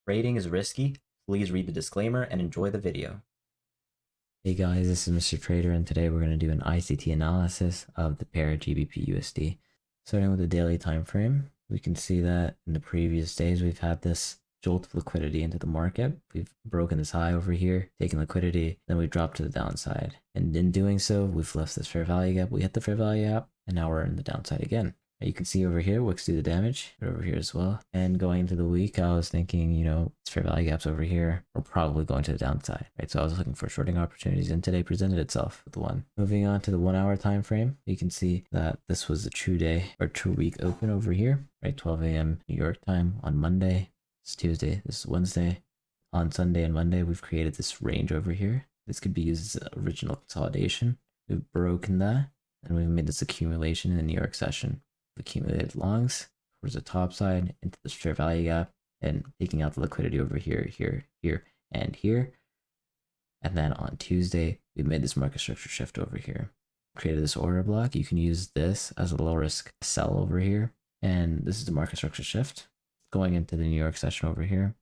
Trading is risky. Please read the disclaimer and enjoy the video. Hey guys, this is Mr. Trader, and today we're going to do an ICT analysis of the pair GBPUSD. Starting with the daily time frame, we can see that in the previous days we've had this jolt of liquidity into the market. We've broken this high over here, taken liquidity, then we dropped to the downside. And in doing so, we've left this fair value gap. We hit the fair value gap, and now we're in the downside again. You can see over here, wicks do the damage, but over here as well. And going into the week, I was thinking, it's fair value gaps over here. We're probably going to the downside, right? So I was looking for shorting opportunities, and today presented itself with one. Moving on to the 1 hour time frame, you can see that this was a true day or true week open over here, right? 12 a.m. New York time on Monday. It's Tuesday. This is Wednesday. On Sunday and Monday, we've created this range over here. This could be used as original consolidation. We've broken that, and we've made this accumulation in the New York session. Accumulated longs towards the top side into this fair value gap and taking out the liquidity over here, here, and here. And then on Tuesday, we made this market structure shift over here. Created this order block. You can use this as a low risk sell over here. And this is the market structure shift going into the New York session over here.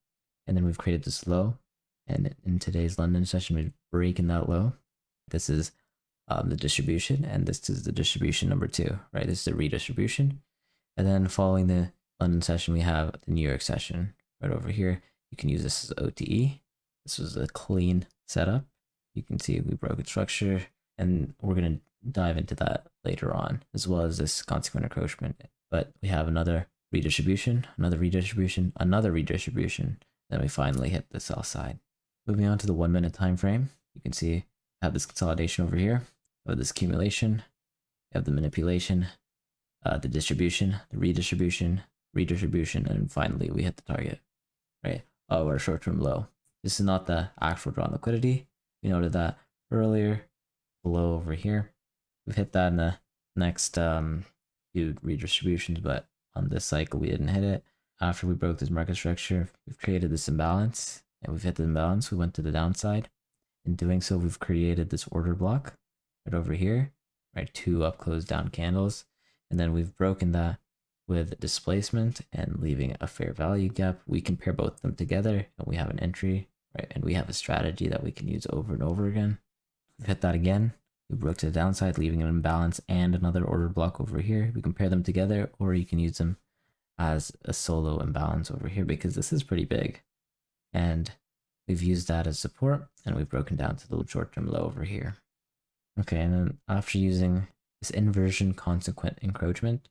And then we've created this low. And in today's London session, we've breaking that low. This is the distribution, and this is the distribution number 2, right? This is the redistribution. And then following the London session, we have the New York session right over here. You can use this as OTE. This was a clean setup. You can see we broke its structure, and we're going to dive into that later on, as well as this consequent encroachment. But we have another redistribution, another redistribution, another redistribution. Then we finally hit the sell side. Moving on to the 1 minute time frame, you can see I have this consolidation over here. Of this accumulation, you have the manipulation, the distribution, the redistribution, and finally we hit the target, right, of our short-term low. This is not the actual drawn liquidity. We noted that earlier, below over here. We've hit that in the next few redistributions, but on this cycle we didn't hit it. After we broke this market structure, we've created this imbalance, and we've hit the imbalance. We went to the downside. In doing so, we've created this order block right over here, right? 2 up, close, down candles. And then we've broken that with displacement and leaving a fair value gap. We compare both of them together, and we have an entry, right? And we have a strategy that we can use over and over again. We've hit that again. We broke to the downside, leaving an imbalance and another order block over here. We compare them together, or you can use them as a solo imbalance over here, because this is pretty big. And we've used that as support, and we've broken down to the short-term low over here. Okay, and then after using this inversion consequent encroachment,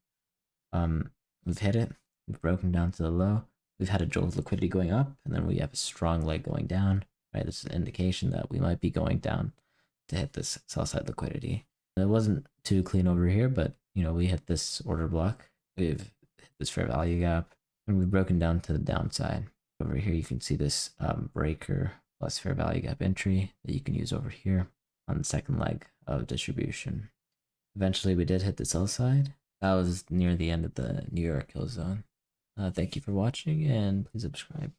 we've hit it. We've broken down to the low. We've had a jolt of liquidity going up, and then we have a strong leg going down, right? This is an indication that we might be going down to hit this sell side liquidity. And it wasn't too clean over here, but we hit this order block. We've hit this fair value gap, and we've broken down to the downside. Over here, you can see this breaker plus fair value gap entry that you can use over here on the second leg of distribution. Eventually, we did hit the sell side. That was near the end of the New York hill zone. Thank you for watching, and please subscribe.